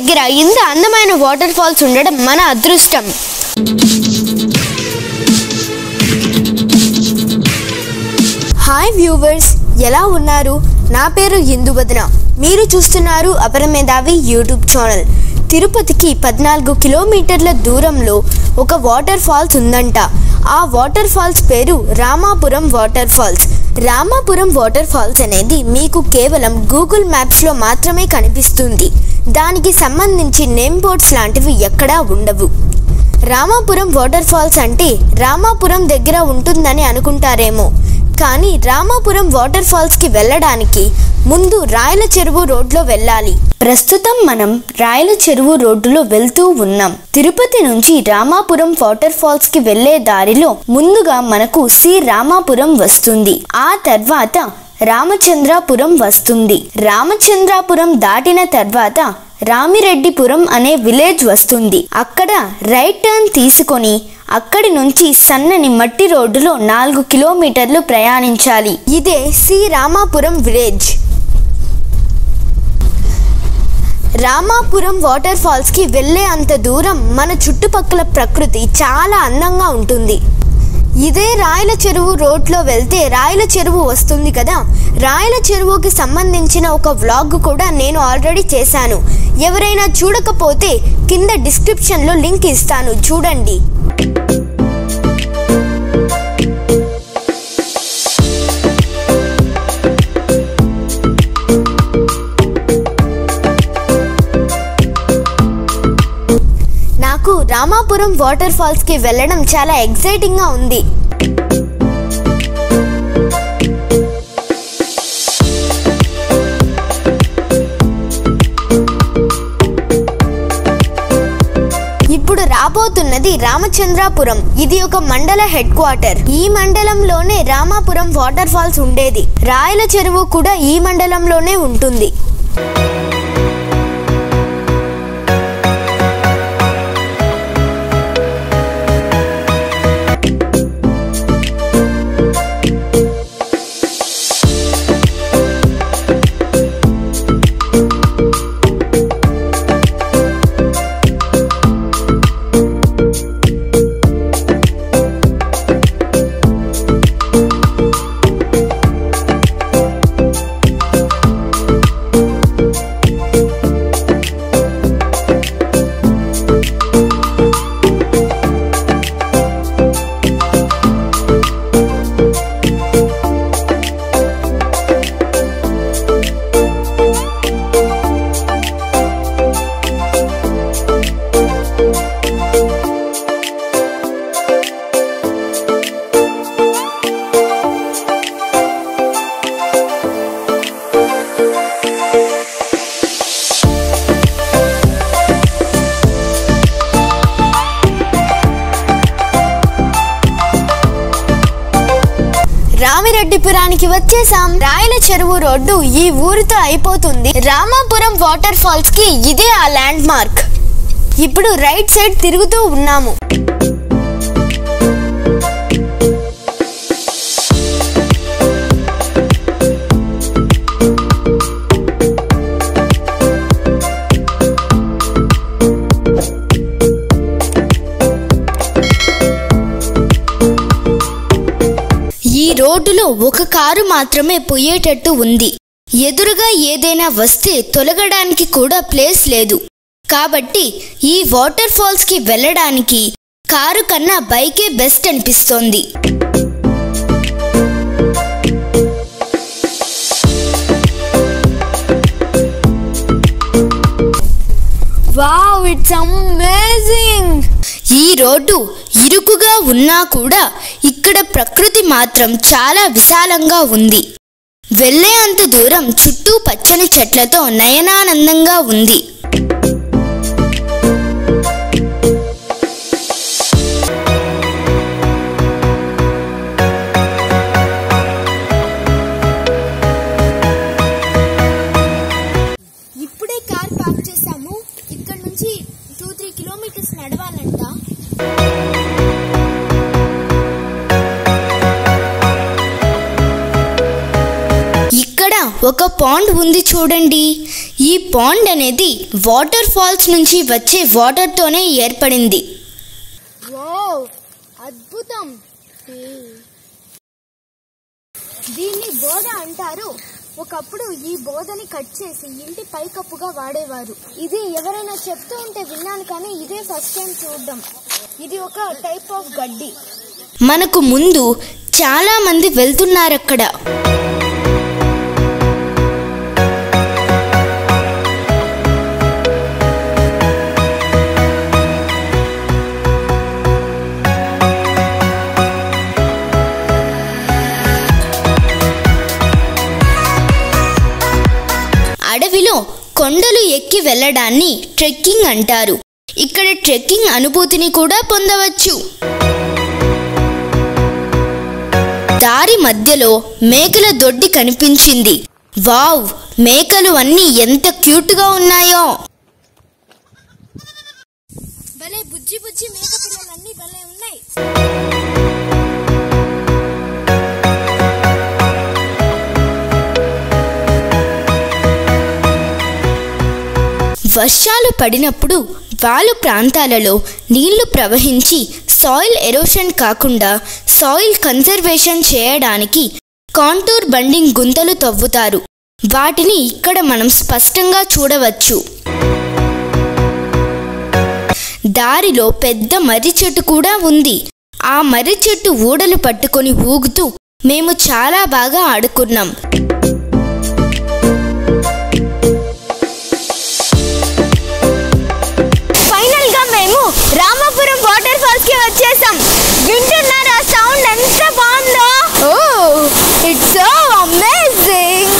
దగ్గర ఇంత అందమైన వాటర్ ఫాల్స్ ఉండడం మన అదృష్టం. హాయ్ వ్యూవర్స్, ఎలా ఉన్నారు? నా పేరు ఇందువదన. మీరు చూస్తున్నారు అపరమేధావి యూట్యూబ్ ఛానల్. తిరుపతికి 14 కిలోమీటర్ల దూరంలో ఒక వాటర్ ఫాల్స్ ఉందంట. ఆ వాటర్ ఫాల్స్ పేరు Ramapuram waterfalls. Ramapuram waterfalls అనేది మీకు కేవలం గూగుల్ మ్యాప్స్లో మాత్రమే కనిపిస్తుంది. దానికి సంబంధించి నేమ్ బోర్డ్స్ లాంటివి ఎక్కడా ఉండవు. రామాపురం వాటర్ ఫాల్స్ అంటే రామాపురం దగ్గర ఉంటుందని అనుకుంటారేమో, కానీ రామాపురం వాటర్ ఫాల్స్కి వెళ్ళడానికి ముందు రాయల చెరువు రోడ్లో వెళ్ళాలి. ప్రస్తుతం మనం రాయల చెరువు రోడ్డులో వెళ్తూ ఉన్నాం. తిరుపతి నుంచి రామాపురం వాటర్ ఫాల్స్ కి వెళ్లే దారిలో ముందుగా మనకు శ్రీ రామాపురం వస్తుంది. ఆ తర్వాత రామచంద్రాపురం వస్తుంది. రామచంద్రాపురం దాటిన తర్వాత రామిరెడ్డిపురం అనే విలేజ్ వస్తుంది. అక్కడ రైట్ టర్న్ తీసుకొని అక్కడి నుంచి సన్నని మట్టి రోడ్డులో 4 కిలోమీటర్లు ప్రయాణించాలి. ఇదే Sri Ramapuram village. Ramapuram waterfalls కి వెళ్ళే అంత దూరం మన చుట్టుపక్కల ప్రకృతి చాలా అందంగా ఉంటుంది. ఇదే రాయల చెరువు రోడ్లో వెళ్తే రాయల చెరువు వస్తుంది కదా. రాయల చెరువుకి సంబంధించిన ఒక వ్లాగ్ కూడా నేను ఆల్రెడీ చేశాను. ఎవరైనా చూడకపోతే కింద డిస్క్రిప్షన్లో లింక్ ఇస్తాను, చూడండి. నాకు రామాపురం వాటర్ ఫాల్స్ కి వెళ్ళడం చాలా ఎక్సైటింగ్ గా ఉంది. ఇప్పుడు రాబోతున్నది రామచంద్రాపురం. ఇది ఒక మండల హెడ్ క్వార్టర్. ఈ మండలంలోనే రామాపురం వాటర్ ఫాల్స్ ఉండేది. రాయల చెరువు కూడా ఈ మండలంలోనే ఉంటుంది. రామిరెడ్డిపురానికి వచ్చేసాం. రాయల చెరువు రోడ్డు ఈ ఊరితో అయిపోతుంది. రామాపురం వాటర్ ఫాల్స్ కి ఇదే ఆ ల్యాండ్ మార్క్. ఇప్పుడు రైట్ సైడ్ తిరుగుతూ ఉన్నాము. ఈ రోడ్డులో ఒక కారు మాత్రమే పోయేటట్టు ఉంది. ఎదురుగా ఏదైనా వస్తే తొలగడానికి కూడా ప్లేస్ లేదు. కాబట్టి ఈ వాటర్ ఫాల్స్ కి వెళ్ళడానికి కారు కన్నా బైకే బెస్ట్ అనిపిస్తోంది. Wow, it's amazing. ఈ రోడ్డు ఇరుకుగా ఉన్నా కూడా ఇక్కడ ప్రకృతి మాత్రం చాలా విశాలంగా ఉంది. వెళ్ళే అంత దూరం చుట్టూ పచ్చని చెట్లతో నయనానందంగా ఉంది. ఇప్పుడే కార్ పార్క్ చేసాము. ఇక్కడ నుంచి 2-3 కిలోమీటర్స్ నడవాలంట. ఒక పాండ్ ఉంది చూడండి. ఈ పాండ్ అనేది వాటర్ ఫాల్స్ నుంచి వచ్చే వాటర్తోనే ఏర్పడింది. వావ్, అద్భుతం. దీన్ని బోధ అంటారు. ఒకప్పుడు ఈ బోధని కట్ చేసి ఇంటి పైకప్పుగా వాడేవారు. ఇది ఎవరైనా చెప్తూ ఉంటే విన్నాను, కానీ ఇదే ఫస్ట్ టైం చూడడం. ఇది ఒక టైప్ ఆఫ్ గడ్డి. మనకు ముందు చాలా మంది వెళ్తున్నారక్కడ. అడవిలో కొండలు ఎక్కి వెళ్ళడాన్ని ట్రెక్కింగ్ అంటారు. ఇక్కడ ట్రెక్కింగ్ అనుభూతిని కూడా పొందవచ్చు. దారి మధ్యలో మేకల దొడ్డి కనిపించింది. వావ్, మేకలు అన్నీ ఎంత క్యూట్గా ఉన్నాయో. భలే బుజ్జి బుజ్జి మేక పిల్లలన్నీ భలే ఉన్నాయి. వర్షాలు పడినప్పుడు వాలు ప్రాంతాలలో నీళ్లు ప్రవహించి సాయిల్ ఎరోషన్ కాకుండా సాయిల్ కన్జర్వేషన్ చేయడానికి కాంటూర్ బండింగ్ గుంతలు తవ్వుతారు. వాటిని ఇక్కడ మనం స్పష్టంగా చూడవచ్చు. దారిలో పెద్ద మర్రి చెట్టు కూడా ఉంది. ఆ మర్రి చెట్టు ఊడలు పట్టుకొని ఊగుతూ మేము చాలా బాగా ఆడుకున్నాం. రామాపురం వాటర్ ఫాల్స్ కి వచ్చేసాం. వింటున్నారా సౌండ్ ఎంత బాగుందో? It's so amazing.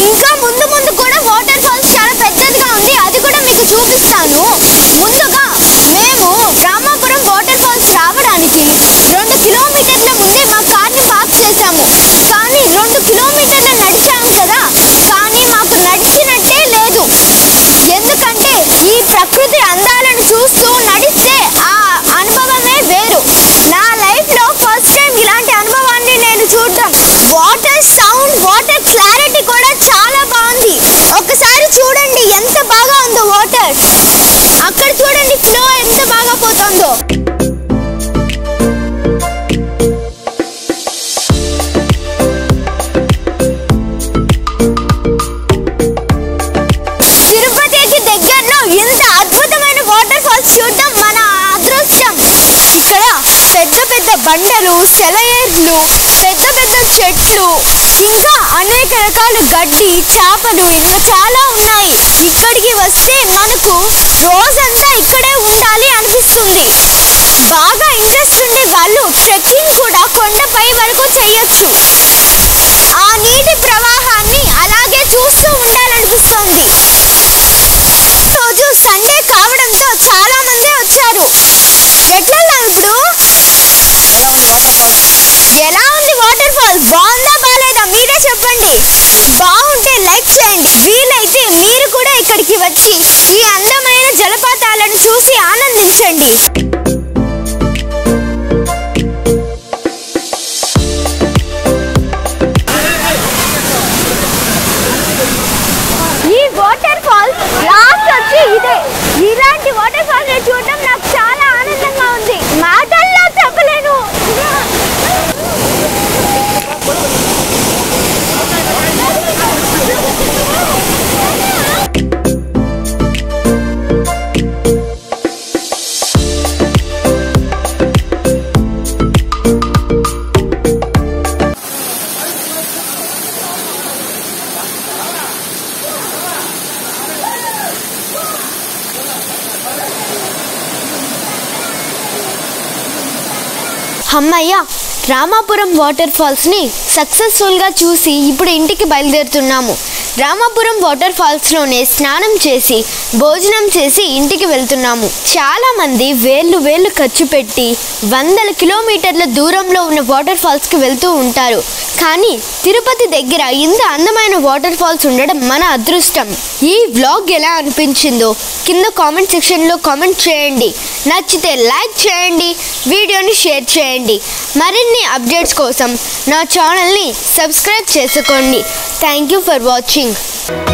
ఇంకా ముందు ముందు కూడా వాటర్ ఫాల్స్ చాలా పెద్దదిగా ఉంది. అది కూడా మీకు చూపిస్తాను. ముందుగా మేము రామాపురం వాటర్ ఫాల్స్ రావడానికి 2 కిలోమీటర్ల ముందే మా కార్ని పార్క్ చేశాము. కానీ 2 కిలోమీటర్లు నడిచాము కదా, కానీ మాకు నడిచినట్టే లేదు. ఎందుకంటే ఈ ప్రకృతి అందాలను చూస్తూ నడిస్తే ఆ అనుభవమే వేరు. నా లైఫ్లో ఫస్ట్ టైం ఇలాంటి అనుభవాన్ని నేను చూడడం. వాటర్ సౌండ్, వాటర్ క్లారిటీ కూడా చాలా బాగుంది. ఒకసారి చూడండి ఎంత బాగా ఉందో వాటర్. అక్కడ చూడండి ఫ్లో ఎంత బాగా పోతుందో. తిరుపతికి దగ్గరలో ఇంత అద్భుతమైన వాటర్ ఫాల్స్ చూడడం మన అదృష్టం. ఇక్కడ పెద్ద పెద్ద బండలు, సెలయేర్లు, పెద్ద పెద్ద చెట్లు, ఇంకా అనేక రకాల గడ్డి, చేపలు ఇంకా చాలా ఉన్నాయి. ఇక్కడికి వస్తే మనకు రోజంతా ఇక్కడే ఉండాలి అనిపిస్తుంది. బాగా ఇంట్రెస్ట్ ఉండే వాళ్ళు ట్రెక్కింగ్ కూడా కొండపై వరకు చేయొచ్చు. ఆ నీటి ప్రవాహాన్ని అలాగే చూస్తూ ఉండాలనిపిస్తుంది. రోజు సండే కావడంతో చాలా మంది వచ్చారు. ఎట్లా ఇప్పుడు? ఎలా ఉంది వాటర్ ఫాల్స్? బాగుందా బాలేదా? మీరే చెప్పండి. బాగుంటే లైక్ చేయండి. వీలైతే మీరు కూడా ఇక్కడికి వచ్చి ఈ అందమైన జలపాతాలను చూసి ఆనందించండి. ఈ వాటర్ ఫాల్స్ లాస్ట్ వచ్చి ఇదే. ఇలాంటి వాటర్ ఫాల్స్ చూడడం నాకు చాలా ఆనందంగా ఉంది. మాటల్లో చెప్పలేను. అమ్మయ్య, రామాపురం వాటర్ ఫాల్స్ని సక్సెస్ఫుల్గా చూసి ఇప్పుడు ఇంటికి బయలుదేరుతున్నాము. రామాపురం వాటర్ ఫాల్స్లోనే స్నానం చేసి భోజనం చేసి ఇంటికి వెళ్తున్నాము. చాలామంది వేళ్ళు ఖర్చు పెట్టి 100 కిలోమీటర్ల దూరంలో ఉన్న వాటర్ ఫాల్స్కి వెళ్తూ ఉంటారు. కానీ తిరుపతి దగ్గర ఇంత అందమైన వాటర్ ఫాల్స్ ఉండడం మన అదృష్టం. ఈ వ్లాగ్ ఎలా అనిపించిందో కింద కామెంట్ సెక్షన్లో కామెంట్ చేయండి. నచ్చితే లైక్ చేయండి, వీడియోని షేర్ చేయండి. మరిన్ని అప్డేట్స్ కోసం నా ఛానల్ని సబ్స్క్రైబ్ చేసుకోండి. Thank you for watching. Watching.